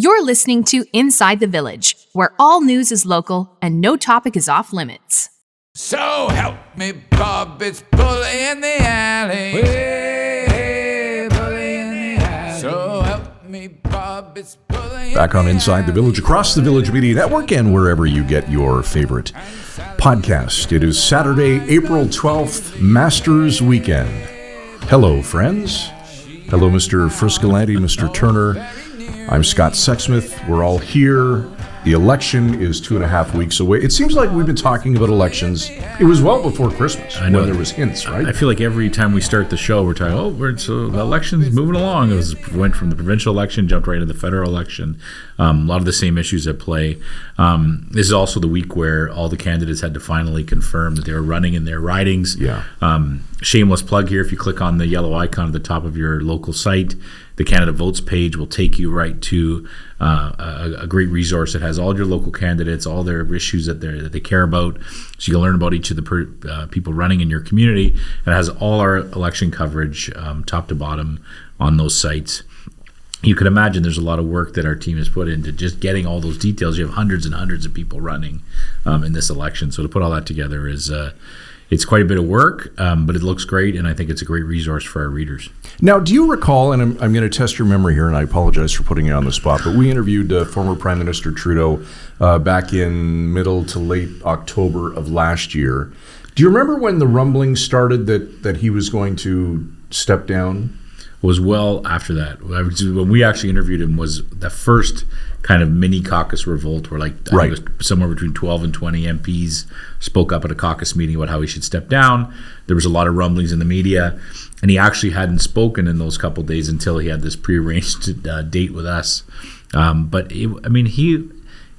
You're listening to Inside the Village, where all news is local and no topic is off limits. So help me, Bob, it's bully in the alley. Hey, bully in the alley. So help me, Bob, it's bully. Back on Inside the Village, across the Village Media Network, and wherever you get your favorite podcast. It is Saturday, April 12th, Masters Weekend. Hello, friends. Hello, Mr. Friscolanti, Mr. Turner. I'm Scott Sexsmith. We're all here. The election is 2.5 weeks away. It seems like we've been talking about elections. It was well before Christmas. I know. When there was hints, right? I feel like every time we start the show, we're talking, so the election's moving along. Went from the provincial election, jumped right into the federal election. A lot of the same issues at play. This is also the week where all the candidates had to finally confirm that they were running in their ridings. Yeah. Shameless plug here. If you click on the yellow icon at the top of your local site, the candidate votes page will take you right to a great resource that has all your local candidates, all their issues that they care about. So you can learn about each of the people running in your community. And it has all our election coverage, top to bottom, on those sites. You can imagine there's a lot of work that our team has put into just getting all those details. You have hundreds and hundreds of people running in this election. So to put all that together is it's quite a bit of work, but it looks great, and I think it's a great resource for our readers. Now, do you recall, and I'm going to test your memory here, and I apologize for putting you on the spot, but we interviewed former Prime Minister Trudeau back in middle to late October of last year. Do you remember when the rumblings started that he was going to step down? It was well after that. When we actually interviewed him was the first kind of mini caucus revolt where I think it was somewhere between 12 and 20 MPs spoke up at a caucus meeting about how he should step down. There was a lot of rumblings in the media, and he actually hadn't spoken in those couple of days until he had this prearranged date with us.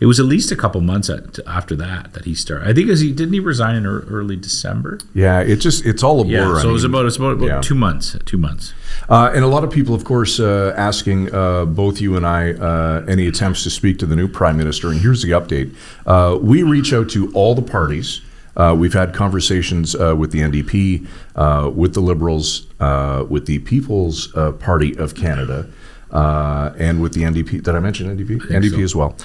It was at least a couple months after that he started. I think didn't he resign in early December? Yeah, it's all a blur. Yeah, so it was about 2 months. 2 months. And a lot of people, of course, asking both you and I any attempts to speak to the new Prime Minister. And here's the update. We reach out to all the parties. We've had conversations with the NDP, with the Liberals, with the People's Party of Canada, and with the NDP. Did I mention NDP? NDP so. As well.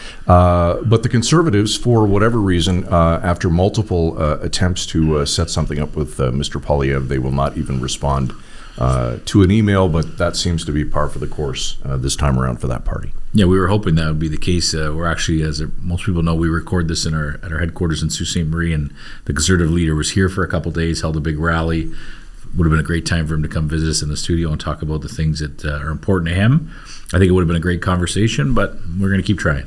But the Conservatives, for whatever reason, after multiple attempts to set something up with Mr. Poilievre, they will not even respond to an email, but that seems to be par for the course this time around for that party. Yeah, we were hoping that would be the case. We're actually, as most people know, we record this at our headquarters in Sault Ste. Marie, and the Conservative leader was here for a couple of days, held a big rally. Would have been a great time for him to come visit us in the studio and talk about the things that are important to him. I think it would have been a great conversation, but we're going to keep trying.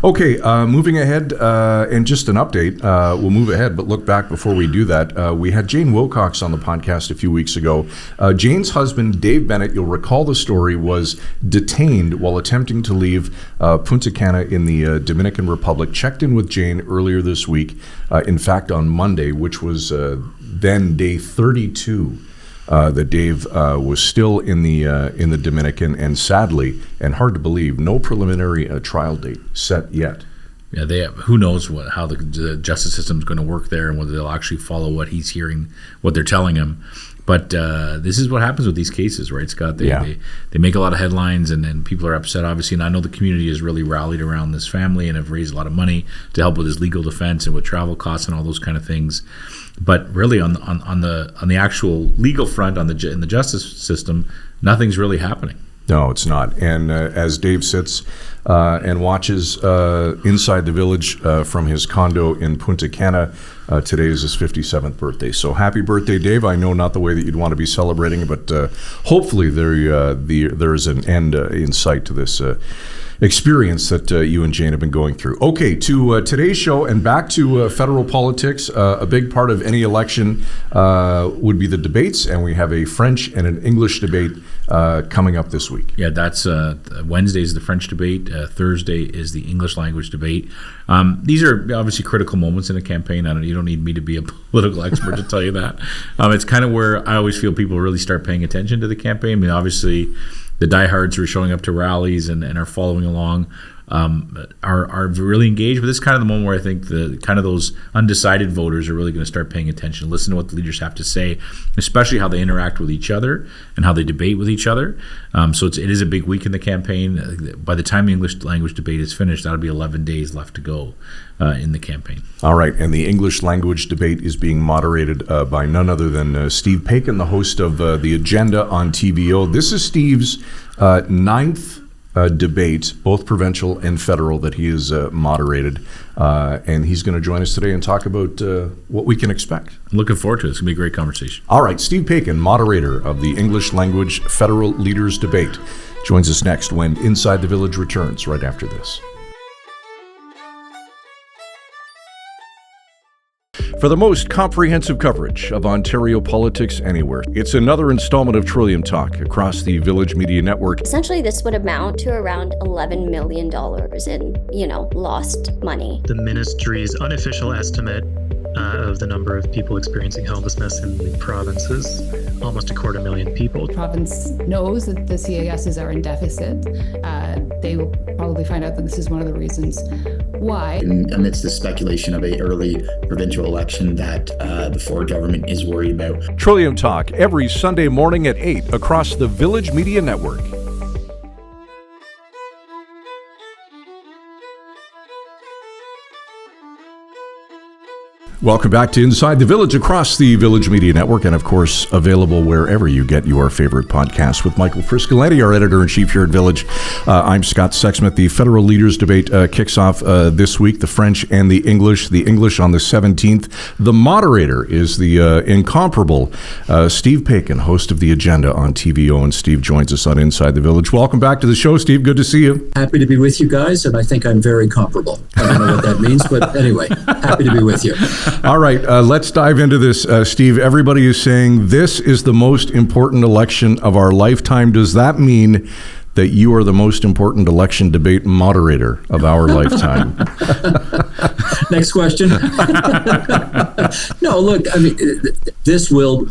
Okay, moving ahead, and just an update. We'll move ahead, but look back before we do that. We had Jane Wilcox on the podcast a few weeks ago. Jane's husband, Dave Bennett, you'll recall the story, was detained while attempting to leave Punta Cana in the Dominican Republic. Checked in with Jane earlier this week, in fact on Monday, which was then day 32. That Dave was still in the Dominican, and sadly, and hard to believe, no preliminary trial date set yet. Yeah, who knows how the justice system is going to work there, and whether they'll actually follow what he's hearing, what they're telling him. But this is what happens with these cases, right, Scott? They make a lot of headlines, and then people are upset, obviously. And I know the community has really rallied around this family and have raised a lot of money to help with his legal defense and with travel costs and all those kind of things. But really, on the actual legal front, in the justice system, nothing's really happening. No, it's not. And as Dave sits and watches inside the village from his condo in Punta Cana, today is his 57th birthday. So happy birthday, Dave. I know not the way that you'd want to be celebrating, but hopefully there's an end in sight to this experience that you and Jane have been going through. Okay, to today's show and back to federal politics. A big part of any election would be the debates, and we have a French and an English debate coming up this week. Yeah, that's Wednesday is the French debate. Thursday is the English language debate. These are obviously critical moments in a campaign. You don't need me to be a political expert to tell you that. It's kind of where I always feel people really start paying attention to the campaign. I mean, obviously, the diehards who are showing up to rallies and are following along are really engaged. But this is kind of the moment where I think the kind of those undecided voters are really going to start paying attention, listen to what the leaders have to say, especially how they interact with each other and how they debate with each other. So it is a big week in the campaign. By the time the English language debate is finished, that'll be 11 days left to go in the campaign. All right, and the English language debate is being moderated by none other than Steve Paikin, the host of The Agenda on TVO. This is Steve's ninth debate, both provincial and federal, that he has moderated, and he's going to join us today and talk about what we can expect. I'm looking forward to it. It's going to be a great conversation. All right, Steve Paikin, moderator of the English language federal leaders debate, joins us next when Inside the Village returns right after this. For the most comprehensive coverage of Ontario politics anywhere, it's another installment of Trillium Talk across the Village Media Network. Essentially, this would amount to around $11 million in, lost money. The ministry's unofficial estimate of the number of people experiencing homelessness in the province is almost 250,000 people. The province knows that the CASs are in deficit. They will probably find out that this is one of the reasons why. Amidst the speculation of an early provincial election that the Ford government is worried about. Trillium Talk every Sunday morning at 8 across the Village Media Network. Welcome back to Inside the Village across the Village Media Network, and of course available wherever you get your favorite podcasts with Michael Friscoletti, our editor-in-chief here at Village. I'm Scott Sexsmith. The federal leaders debate kicks off this week, the French and the English on the 17th. The moderator is the incomparable Steve Paikin, host of The Agenda on TVO, and Steve joins us on Inside the Village. Welcome back to the show, Steve. Good to see you. Happy to be with you guys, and I think I'm very comparable. I don't know what that means, but anyway, happy to be with you. All right, let's dive into this, Steve. Everybody is saying this is the most important election of our lifetime. Does that mean that you are the most important election debate moderator of our lifetime? Next question. No, look, I mean, this will...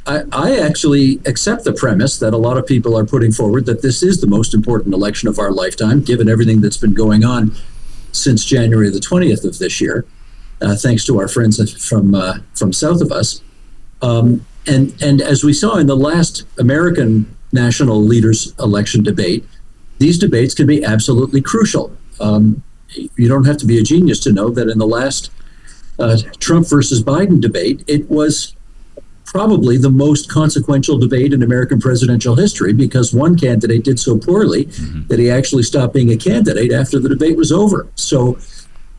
I actually accept the premise that a lot of people are putting forward that this is the most important election of our lifetime, given everything that's been going on since January the 20th of this year. Thanks to our friends from south of us. And as we saw in the last American national leaders election debate, these debates can be absolutely crucial. You don't have to be a genius to know that in the last Trump versus Biden debate, it was probably the most consequential debate in American presidential history because one candidate did so poorly that he actually stopped being a candidate after the debate was over. So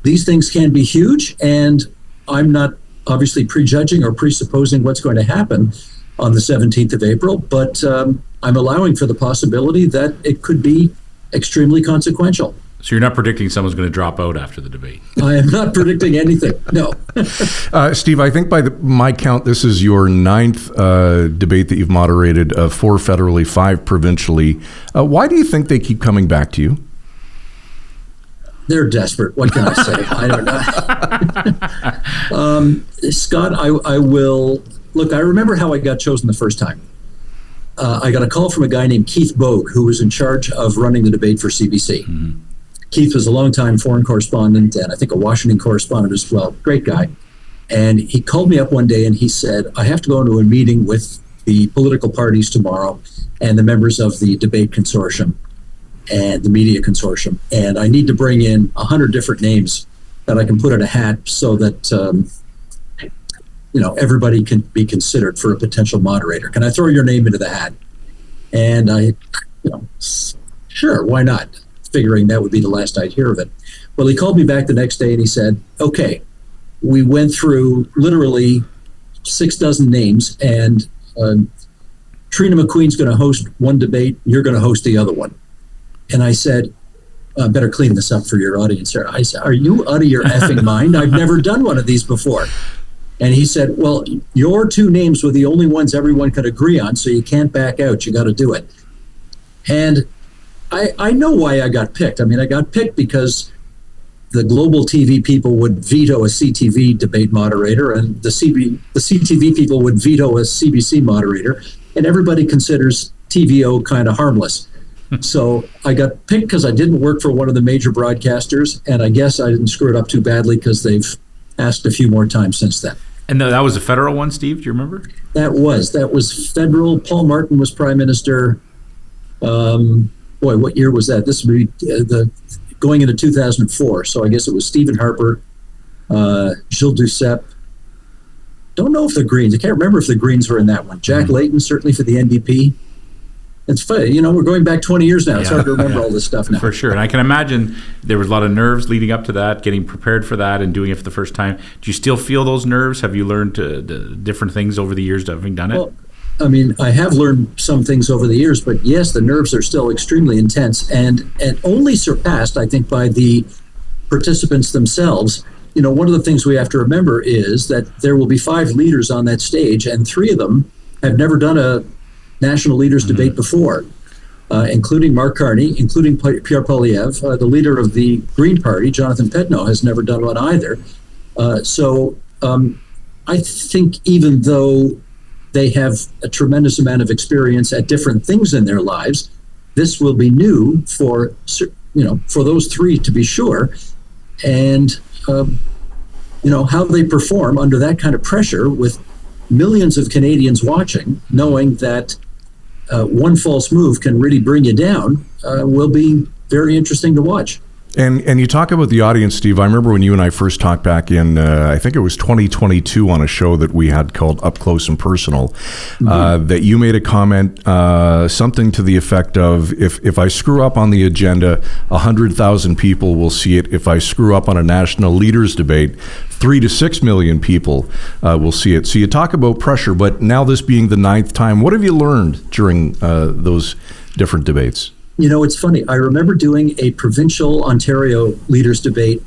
these things can be huge, and I'm not obviously prejudging or presupposing what's going to happen on the 17th of April, but I'm allowing for the possibility that it could be extremely consequential. So you're not predicting someone's going to drop out after the debate? I am not predicting anything, no. Steve, I think by my count, this is your ninth debate that you've moderated, 4 federally, 5 provincially. Why do you think they keep coming back to you? They're desperate. What can I say? I don't know. Scott, I will... Look, I remember how I got chosen the first time. I got a call from a guy named Keith Bogue, who was in charge of running the debate for CBC. Mm-hmm. Keith was a longtime foreign correspondent and I think a Washington correspondent as well. Great guy. And he called me up one day and he said, I have to go into a meeting with the political parties tomorrow and the members of the debate consortium and the media consortium. And I need to bring in 100 different names that I can put in a hat so that, everybody can be considered for a potential moderator. Can I throw your name into the hat? And I, sure, why not? Figuring that would be the last I'd hear of it. Well, he called me back the next day and he said, okay, we went through literally 6 names and Trina McQueen's going to host one debate. You're going to host the other one. And I said, I better clean this up for your audience here. I said, are you out of your effing mind? I've never done one of these before. And he said, well, your 2 names were the only ones everyone could agree on, so you can't back out. You got to do it. And I know why I got picked. I mean, I got picked because the global TV people would veto a CTV debate moderator, and the CTV people would veto a CBC moderator, and everybody considers TVO kind of harmless. So I got picked because I didn't work for one of the major broadcasters, and I guess I didn't screw it up too badly because they've asked a few more times since then. And that was a federal one, Steve? Do you remember? That was federal. Paul Martin was prime minister. What year was that? This would be going into 2004. So I guess it was Stephen Harper, Gilles Duceppe. Don't know if the Greens. I can't remember if the Greens were in that one. Jack Layton, certainly for the NDP. It's funny, we're going back 20 years now. It's hard to remember all this stuff now. For sure. And I can imagine there was a lot of nerves leading up to that, getting prepared for that and doing it for the first time. Do you still feel those nerves? Have you learned different things over the years having done it? Well, I mean, I have learned some things over the years, but yes, the nerves are still extremely intense and only surpassed, I think, by the participants themselves. One of the things we have to remember is that there will be 5 leaders on that stage, and 3 of them have never done a national leaders debate before, including Mark Carney, including Pierre Poilievre. The leader of the Green Party, Jonathan Petno, has never done one either. So I think even though they have a tremendous amount of experience at different things in their lives, this will be new for those 3 to be sure. And how they perform under that kind of pressure with millions of Canadians watching, knowing that one false move can really bring you down, will be very interesting to watch. And you talk about the audience, Steve. I remember when you and I first talked back in, I think it was 2022 on a show that we had called Up Close and Personal, that you made a comment, something to the effect of, if I screw up on the agenda, 100,000 people will see it. If I screw up on a national leaders debate, 3 to 6 million people will see it. So you talk about pressure, but now this being the 9th time, what have you learned during those different debates? It's funny. I remember doing a provincial Ontario leaders debate.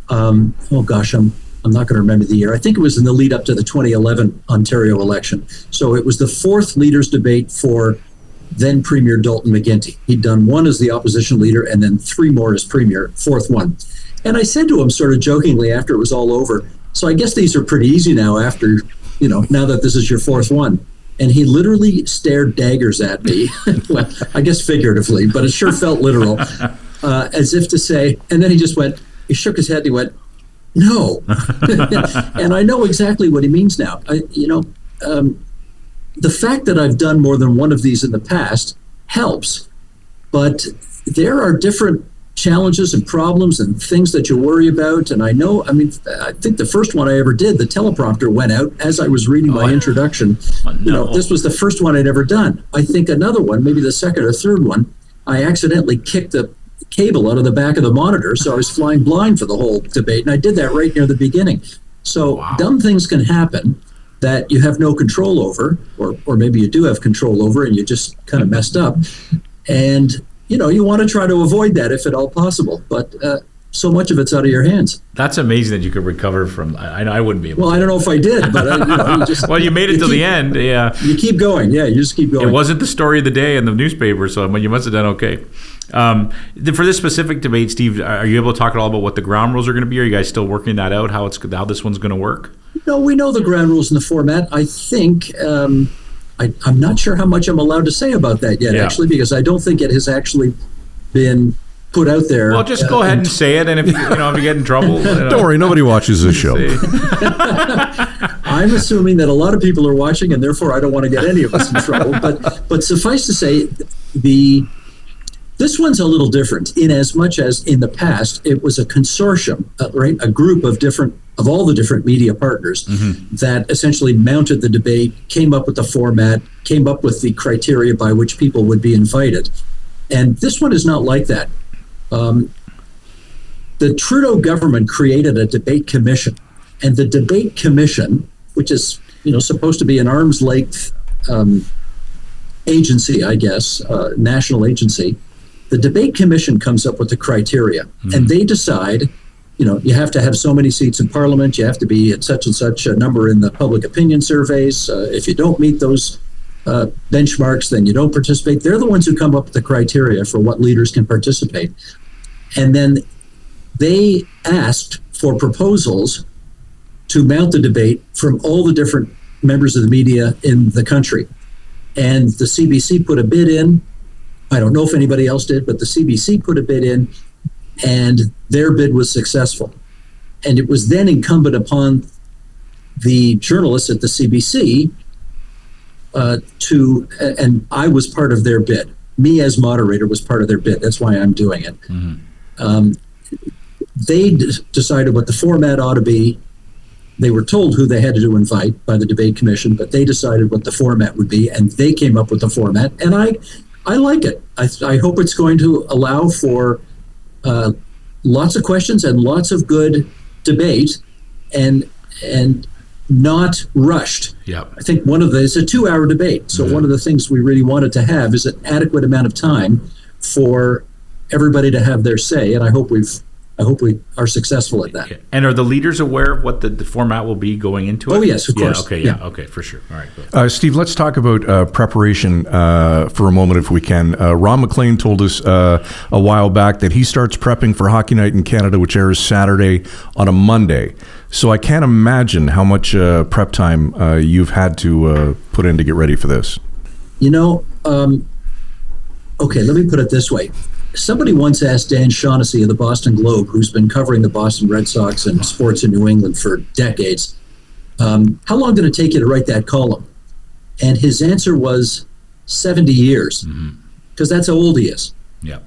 I'm not going to remember the year. I think it was in the lead up to the 2011 Ontario election. So it was the 4th leaders debate for then Premier Dalton McGuinty. He'd done 1 as the opposition leader and then 3 more as Premier, 4th one. And I said to him sort of jokingly after it was all over, so I guess these are pretty easy now after, now that this is your 4th one. And he literally stared daggers at me, well, I guess figuratively, but it sure felt literal, as if to say, and then he shook his head and he went, no. And I know exactly what he means now. The fact that I've done more than one of these in the past helps, but there are different challenges and problems and things that you worry about. And I think the first one I ever did, the teleprompter went out as I was reading my introduction. This was the first one I'd ever done. I think another one, maybe the second or third one, I accidentally kicked the cable out of the back of the monitor, so I was flying blind for the whole debate. And I did that right near the beginning. So dumb things can happen that you have no control over, or maybe you do have control over and you just kind of messed up. And you want to try to avoid that if at all possible, but so much of it's out of your hands. That's amazing that you could recover from. I wouldn't be able to. Well, I don't know if I did, but you made it to the end. Yeah, you keep going. Yeah, you just keep going. It wasn't the story of the day in the newspaper, so you must have done okay. For this specific debate, Steve, are you able to talk at all about what the ground rules are going to be? Are you guys still working that out? How this one's going to work? No, we know the ground rules and the format. I think. I'm not sure how much I'm allowed to say about that yet, actually, because I don't think it has actually been put out there. Well, just go ahead and say it, and if you get in trouble, don't worry, nobody watches this show. I'm assuming that a lot of people are watching, and therefore I don't want to get any of us in trouble. But suffice to say, this one's a little different in as much as in the past it was a consortium, right? A group of all the different media partners that essentially mounted the debate, came up with the format, came up with the criteria by which people would be invited. And this one is not like that. The Trudeau government created a debate commission, and the debate commission, which is supposed to be an arm's length agency, I guess, national agency, the debate commission comes up with the criteria, and they decide, you have to have so many seats in Parliament, you have to be at such and such a number in the public opinion surveys. If you don't meet those benchmarks, then you don't participate. They're the ones who come up with the criteria for what leaders can participate. And then they asked for proposals to mount the debate from all the different members of the media in the country. And the CBC put a bid in, I don't know if anybody else did, but the CBC put a bid in, and their bid was successful. And it was then incumbent upon the journalists at the CBC and I was part of their bid. Me as moderator was part of their bid. That's why I'm doing it. They decided what the format ought to be. They were told who they had to invite by the debate commission, but they decided what the format would be, and they came up with the format, and I like it. I hope it's going to allow for lots of questions and lots of good debate, and not rushed. Yep. I think it's a 2-hour debate. So one of the things we really wanted to have is an adequate amount of time for everybody to have their say, and I hope we are successful at that. And are the leaders aware of what the format will be going into it? Oh, yes, of course. Okay, for sure. All right, good. Steve, let's talk about preparation for a moment if we can. Ron McLean told us a while back that he starts prepping for Hockey Night in Canada, which airs Saturday on a Monday. So I can't imagine how much prep time you've had to put in to get ready for this. Okay, let me put it this way. Somebody once asked Dan Shaughnessy of the Boston Globe, who's been covering the Boston Red Sox and sports in New England for decades, how long did it take you to write that column? And his answer was 70 years, because that's how old he is. Yeah.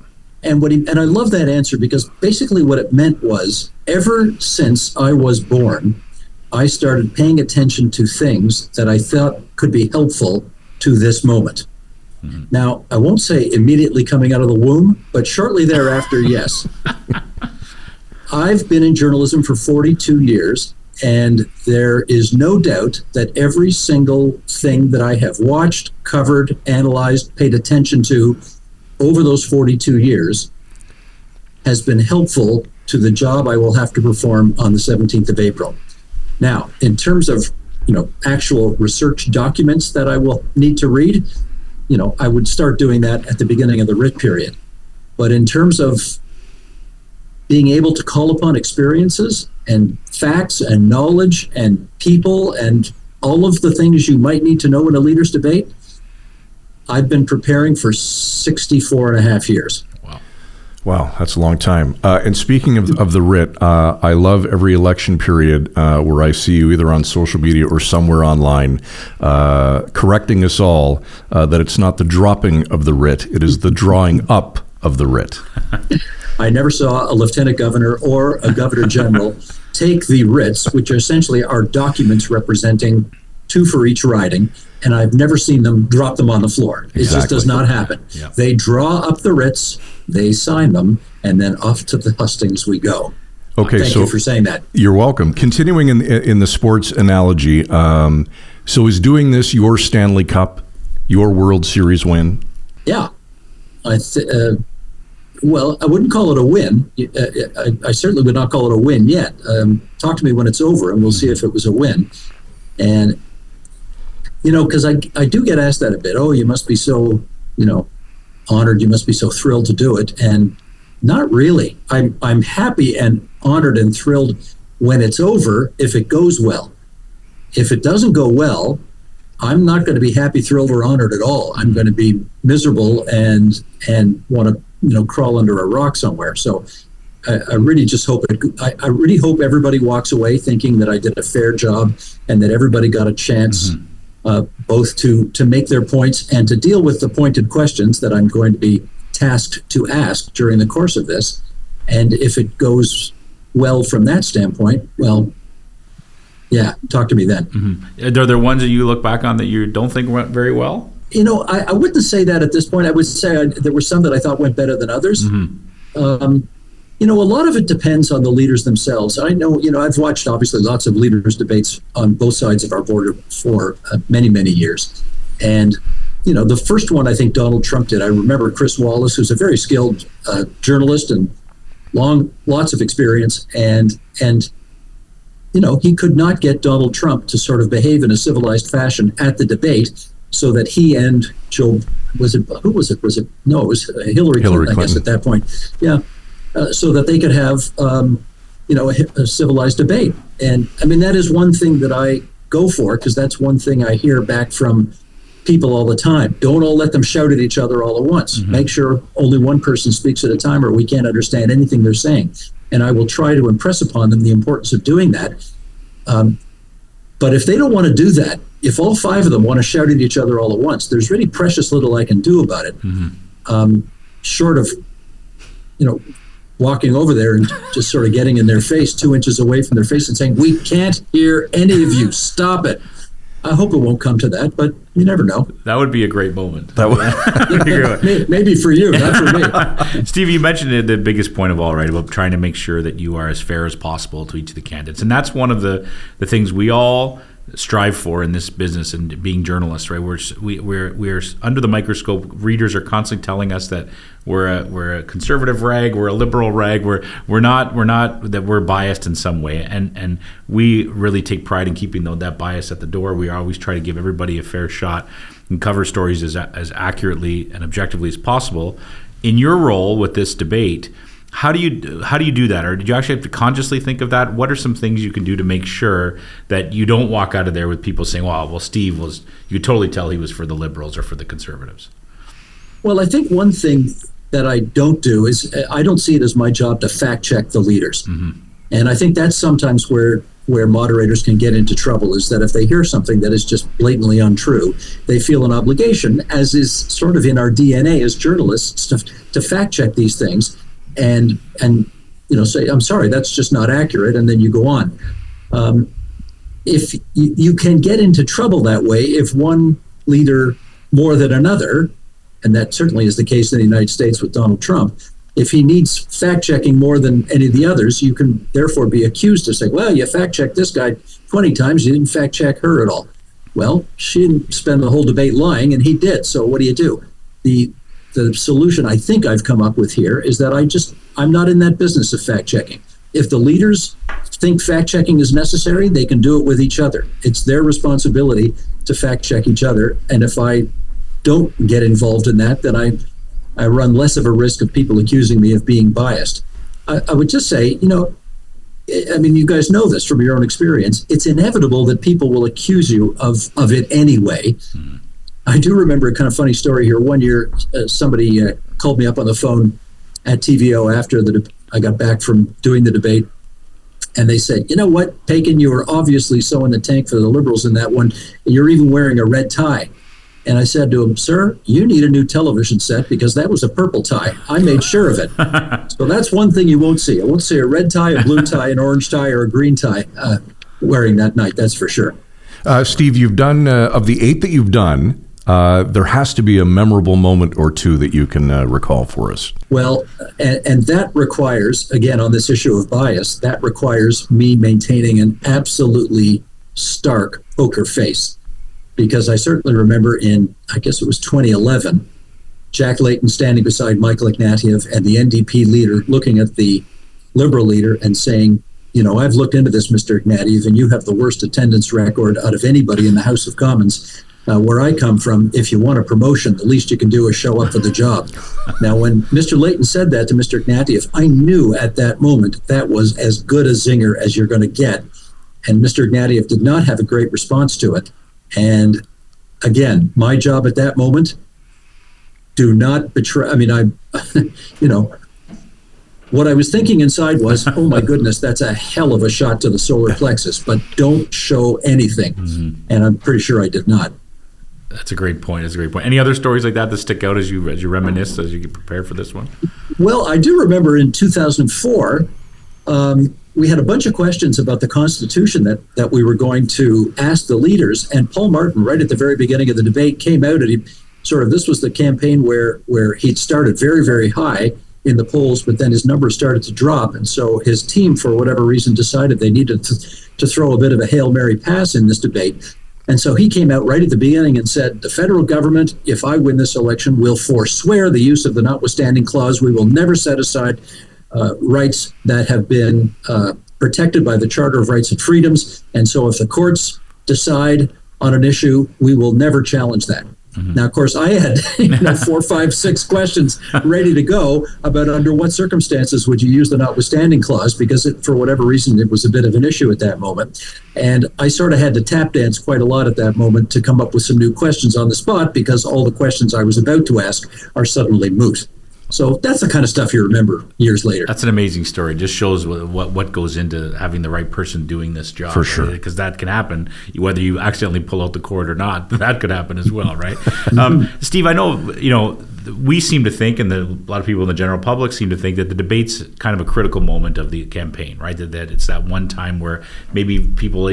And I love that answer, because basically what it meant was, ever since I was born, I started paying attention to things that I thought could be helpful to this moment. Now, I won't say immediately coming out of the womb, but shortly thereafter, yes. I've been in journalism for 42 years, and there is no doubt that every single thing that I have watched, covered, analyzed, paid attention to over those 42 years has been helpful to the job I will have to perform on the 17th of April. Now, in terms of, actual research documents that I will need to read, I would start doing that at the beginning of the writ period. But in terms of being able to call upon experiences and facts and knowledge and people and all of the things you might need to know in a leaders debate, I've been preparing for 64 and a half years. Wow, that's a long time. And speaking of the writ, I love every election period where I see you either on social media or somewhere online correcting us all that it's not the dropping of the writ, it is the drawing up of the writ. I never saw a lieutenant governor or a governor general take the writs, which essentially are documents representing 2 for each riding, and I've never seen them drop them on the floor. It just does not happen. Yeah. They draw up the writs, they sign them, and then off to the hustings we go. Okay, Thank you for saying that. You're welcome. Continuing in the sports analogy, so is doing this your Stanley Cup, your World Series win? Yeah. Well, I wouldn't call it a win. I certainly would not call it a win yet. Talk to me when it's over, and we'll see if it was a win. And, because I do get asked that a bit. Oh, you must be so, honored. You must be so thrilled to do it. And not really. I'm happy and honored and thrilled when it's over if it goes well. If it doesn't go well, I'm not going to be happy, thrilled, or honored at all. I'm going to be miserable and want to crawl under a rock somewhere. So I really just hope I really hope everybody walks away thinking that I did a fair job and that everybody got a chance both to make their points and to deal with the pointed questions that I'm going to be tasked to ask during the course of this. And if it goes well from that standpoint, well, yeah, talk to me then. Are there ones that you look back on that you don't think went very well? I wouldn't say that at this point. I would say there were some that I thought went better than others. A lot of it depends on the leaders themselves. I know, I've watched obviously lots of leaders debates on both sides of our border for many, many years. And, the first one I think Donald Trump did, I remember Chris Wallace, who's a very skilled journalist and lots of experience. And he could not get Donald Trump to sort of behave in a civilized fashion at the debate so that he and Joe, who was it? No, it was Hillary Clinton, I guess, at that point. Yeah. So that they could have, a civilized debate. And I mean, that is one thing that I go for, because that's one thing I hear back from people all the time. Don't all let them shout at each other all at once. Make sure only one person speaks at a time, or we can't understand anything they're saying. And I will try to impress upon them the importance of doing that. But if they don't want to do that, if all 5 of them want to shout at each other all at once, there's really precious little I can do about it. Short of, walking over there and just sort of getting in their face, 2 inches away from their face and saying, "We can't hear any of you. Stop it." I hope it won't come to that, but you never know. That would be a great moment. That would. Maybe for you, not for me. Steve, you mentioned the biggest point of all, right, about trying to make sure that you are as fair as possible to each of the candidates. And that's one of the things we all strive for in this business and being journalists, right? We're under the microscope. Readers are constantly telling us that we're a conservative rag, we're a liberal rag, we're not that we're biased in some way, and we really take pride in keeping that bias at the door. We always try to give everybody a fair shot and cover stories as accurately and objectively as possible. In your role with this debate, how do you do that, or did you actually have to consciously think of that? What are some things you can do to make sure that you don't walk out of there with people saying, well, Steve was, you could totally tell he was for the Liberals or for the Conservatives? Well, I think one thing that I don't do is I don't see it as my job to fact check the leaders. And I think that's sometimes where moderators can get into trouble, is that if they hear something that is just blatantly untrue, they feel an obligation, as is sort of in our DNA as journalists, to fact check these things and say, "I'm sorry, that's just not accurate," and then you go on. If you can get into trouble that way if one leader more than another, and that certainly is the case in the United States with Donald Trump, if he needs fact-checking more than any of the others, you can therefore be accused of saying, "Well, you fact-checked this guy 20 times, you didn't fact-check her at all." Well, she didn't spend the whole debate lying, and he did, so what do? The solution I think I've come up with here is that I'm not in that business of fact-checking. If the leaders think fact-checking is necessary, they can do it with each other. It's their responsibility to fact-check each other, and if I don't get involved in that, then I run less of a risk of people accusing me of being biased. I would just say, you guys know this from your own experience, it's inevitable that people will accuse you of it anyway. I do remember a kind of funny story here. One year, somebody called me up on the phone at TVO after I got back from doing the debate, and they said, "You know what, Paikin, you were obviously so in the tank for the Liberals in that one, and you're even wearing a red tie." And I said to him, "Sir, you need a new television set because that was a purple tie. I made sure of it." So that's one thing you won't see. I won't see a red tie, a blue tie, an orange tie, or a green tie wearing that night, that's for sure. Steve, you've done, of the 8 that you've done, there has to be a memorable moment or 2 that you can recall for us. Well, and that requires, again, on this issue of bias, that requires me maintaining an absolutely stark poker face. Because I certainly remember I guess it was 2011, Jack Layton standing beside Michael Ignatieff and the NDP leader looking at the Liberal leader and saying, "I've looked into this, Mr. Ignatieff, and you have the worst attendance record out of anybody in the House of Commons. Where I come from, if you want a promotion, the least you can do is show up for the job." Now, when Mr. Layton said that to Mr. Ignatieff, I knew at that moment that was as good a zinger as you're going to get. And Mr. Ignatieff did not have a great response to it. And again, my job at that moment, do not betray. What I was thinking inside was, "Oh my goodness, that's a hell of a shot to the solar plexus," but don't show anything. And I'm pretty sure I did not. That's a great point. Any other stories like that stick out as you reminisce, as you get prepared for this one? Well, I do remember in 2004, we had a bunch of questions about the Constitution that we were going to ask the leaders, and Paul Martin, right at the very beginning of the debate, came out and this was the campaign where he'd started very, very high in the polls, but then his numbers started to drop, and so his team, for whatever reason, decided they needed to throw a bit of a Hail Mary pass in this debate. And so he came out right at the beginning and said, "The federal government, if I win this election, will forswear the use of the notwithstanding clause. We will never set aside rights that have been protected by the Charter of Rights and Freedoms. And so if the courts decide on an issue, we will never challenge that." Now, of course, I had 4, 5, 6 questions ready to go about under what circumstances would you use the notwithstanding clause, because for whatever reason, it was a bit of an issue at that moment. And I sort of had to tap dance quite a lot at that moment to come up with some new questions on the spot, because all the questions I was about to ask are suddenly moot. So that's the kind of stuff you remember years later. That's an amazing story. It just shows what goes into having the right person doing this job. For sure. Because that can happen, whether you accidentally pull out the cord or not. That could happen as well, right? Steve, I know, we seem to think, and a lot of people in the general public seem to think, that the debate's kind of a critical moment of the campaign, right? That it's that one time where maybe people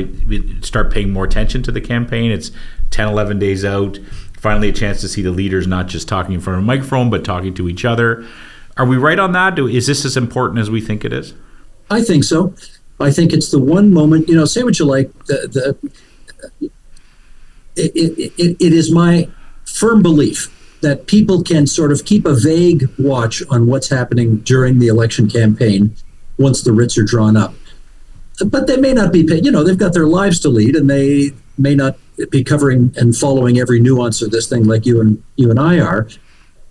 start paying more attention to the campaign. It's 10, 11 days out. Finally a chance to see the leaders not just talking in front of a microphone, but talking to each other. Are we right on that? Is this as important as we think it is? I think so. I think it's the one moment, say what you like, it is my firm belief that people can sort of keep a vague watch on what's happening during the election campaign once the writs are drawn up. But they may not be, they've got their lives to lead, and they may not be covering and following every nuance of this thing like you and I are.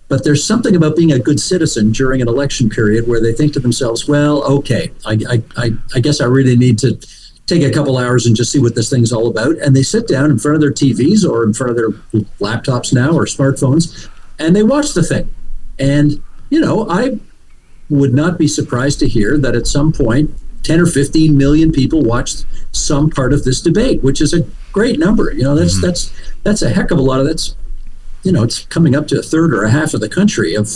But there's something about being a good citizen during an election period where they think to themselves, well, okay, I guess I really need to take a couple hours and just see what this thing's all about. And they sit down in front of their TVs or in front of their laptops now or smartphones, and they watch the thing. And, I would not be surprised to hear that at some point, 10 or 15 million people watched some part of this debate, which is a great number. That's a heck of a lot of that's, it's coming up to a third or a half of the country of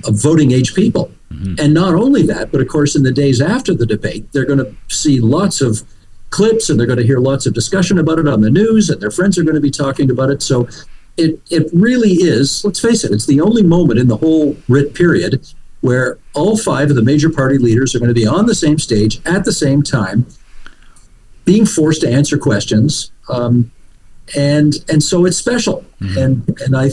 voting age people. And not only that, but of course, in the days after the debate, they're going to see lots of clips and they're going to hear lots of discussion about it on the news, and their friends are going to be talking about it. So it really is, let's face it, it's the only moment in the whole writ period where all 5 of the major party leaders are going to be on the same stage at the same time, being forced to answer questions, and so it's special. And I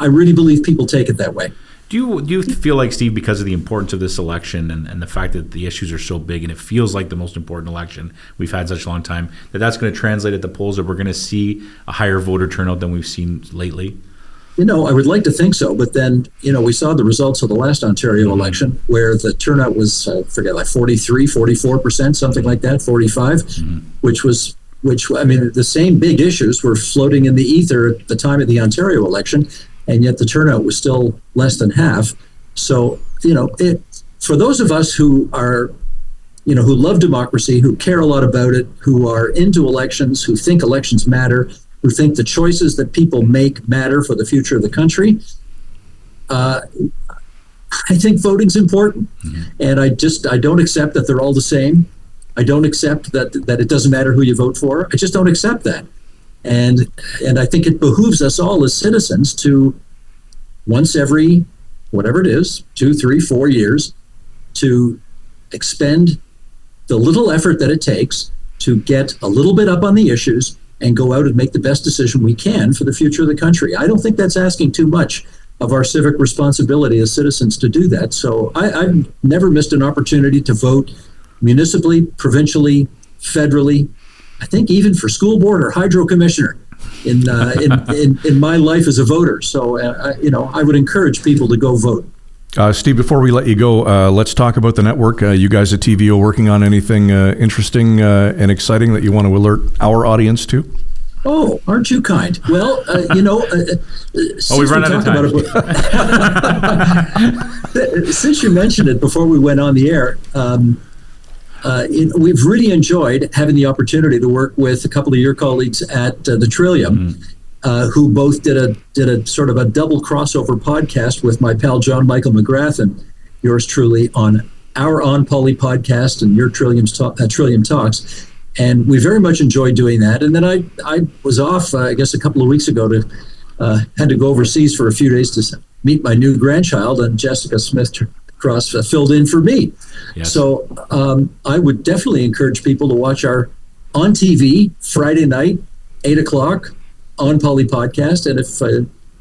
really believe people take it that way. Do you feel like, Steve, because of the importance of this election and the fact that the issues are so big and it feels like the most important election we've had such a long time, that's going to translate at the polls, that we're going to see a higher voter turnout than we've seen lately? I would like to think so, but then, we saw the results of the last Ontario election where the turnout was, like 43, 44%, something like that, 45, which the same big issues were floating in the ether at the time of the Ontario election, and yet the turnout was still less than half. So, for those of us who are, who love democracy, who care a lot about it, who are into elections, who think elections matter, who think the choices that people make matter for the future of the country, I think voting's important. And I don't accept that they're all the same. I don't accept that it doesn't matter who you vote for. I just don't accept that. And I think it behooves us all as citizens to, once every, whatever it is, 2, 3, 4 years, to expend the little effort that it takes to get a little bit up on the issues and go out and make the best decision we can for the future of the country. I don't think that's asking too much of our civic responsibility as citizens to do that. So I've never missed an opportunity to vote municipally, provincially, federally, I think even for school board or hydro commissioner in my life as a voter. So, I would encourage people to go vote. Steve, before we let you go, let's talk about the network. You guys at TVO working on anything interesting and exciting that you want to alert our audience to? Oh, aren't you kind? Well, we've run out of time. Since you mentioned it before we went on the air, we've really enjoyed having the opportunity to work with a couple of your colleagues at the Trillium, who both did a sort of a double crossover podcast with my pal John Michael McGrath and yours truly on our On Poly podcast and your Trillium Talks. And we very much enjoyed doing that. And then I was off, I guess, a couple of weeks ago had to go overseas for a few days to meet my new grandchild, and Jessica Smith-Cross filled in for me. Yes. So I would definitely encourage people to watch our on TV Friday night, 8 o'clock, On Poly podcast. And if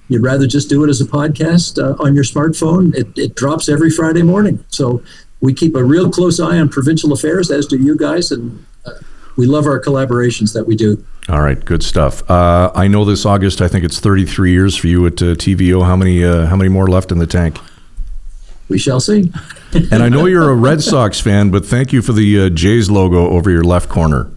you'd rather just do it as a podcast on your smartphone, it drops every Friday morning. So we keep a real close eye on provincial affairs, as do you guys, and we love our collaborations that we do. All right, good stuff. I know this August, I think it's 33 years for you at TVO. How many more left in the tank? We shall see. And I know you're a Red Sox fan, but thank you for the Jays logo over your left corner.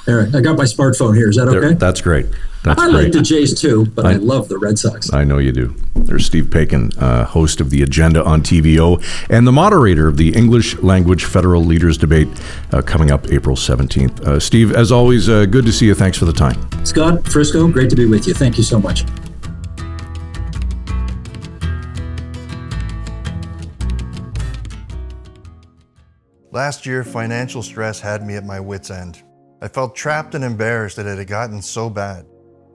Eric, I got my smartphone here. Is that okay? That's great. That's I great. like the Jays too, but I love the Red Sox. I know you do. There's Steve Paikin, host of The Agenda on TVO, and the moderator of the English Language Federal Leaders Debate coming up April 17th. Steve, as always, good to see you. Thanks for the time. Scott, Frisco, great to be with you. Thank you so much. Last year, financial stress had me at my wit's end. I felt trapped and embarrassed that it had gotten so bad.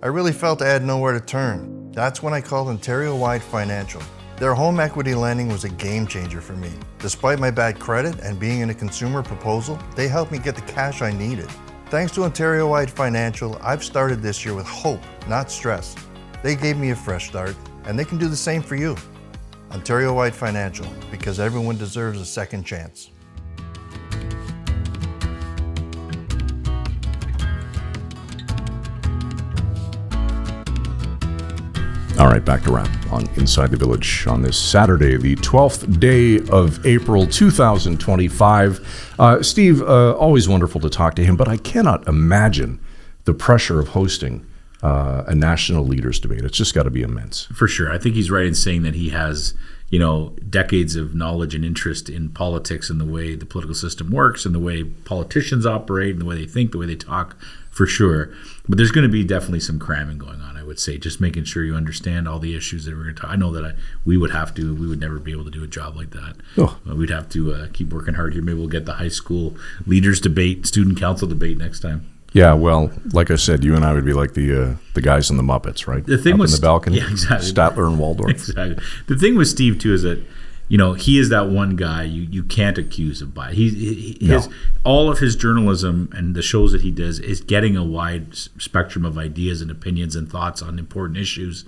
I really felt I had nowhere to turn. That's when I called Ontario-wide Financial. Their home equity lending was a game changer for me. Despite my bad credit and being in a consumer proposal, they helped me get the cash I needed. Thanks to Ontario-wide Financial, I've started this year with hope, not stress. They gave me a fresh start, and they can do the same for you. Ontario-wide Financial, because everyone deserves a second chance. All right, back to wrap on Inside the Village on this Saturday, the 12th day of April, 2025. Steve, always wonderful to talk to him, but I cannot imagine the pressure of hosting a national leaders debate. It's just got to be immense. For sure. I think he's right in saying that he has, decades of knowledge and interest in politics and the way the political system works and the way politicians operate and the way they think, the way they talk, for sure. But there's going to be definitely some cramming going on, I would say, just making sure you understand all the issues that we're going to talk. I know that we would never be able to do a job like that. Oh. We'd have to keep working hard here. Maybe we'll get the high school leaders debate, student council debate next time. Yeah, well, like I said, you and I would be like the guys in the Muppets, right? The thing Up was in the balcony, yeah, exactly. Statler and Waldorf. Exactly. The thing with Steve too is that he is that one guy you can't accuse of bias. All of his journalism and the shows that he does is getting a wide spectrum of ideas and opinions and thoughts on important issues,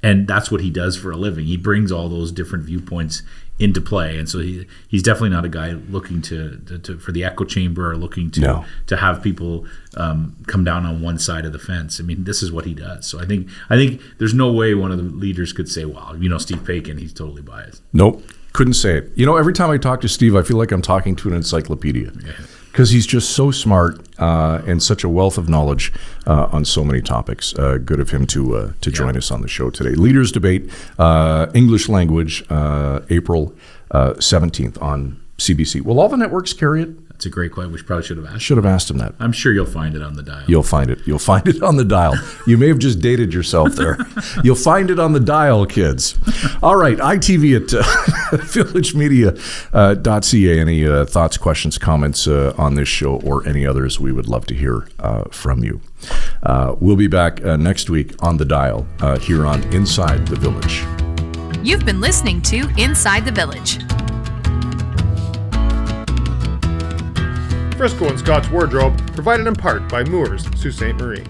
and that's what he does for a living. He brings all those different viewpoints into play, and so he's definitely not a guy looking to for the echo chamber or looking to have people come down on one side of the fence. I mean, this is what he does. So I think there's no way one of the leaders could say, "Wow, Steve Paikin, he's totally biased." Nope, couldn't say it. Every time I talk to Steve, I feel like I'm talking to an encyclopedia because he's just so smart and such a wealth of knowledge on so many topics. Good of him to join us on the show today. Leaders Debate, English Language, April 17th on CBC. Will all the networks carry it? That's a great question. We probably should have asked. Should have asked him that. I'm sure you'll find it on the dial. You'll find it. You'll find it on the dial. You may have just dated yourself there. You'll find it on the dial, kids. All right, ITV at villagemedia.ca. Any thoughts, questions, comments on this show or any others, we would love to hear from you. We'll be back next week on the dial here on Inside the Village. You've been listening to Inside the Village. Frisco and Scott's Wardrobe, provided in part by Moores, Sault Ste. Marie.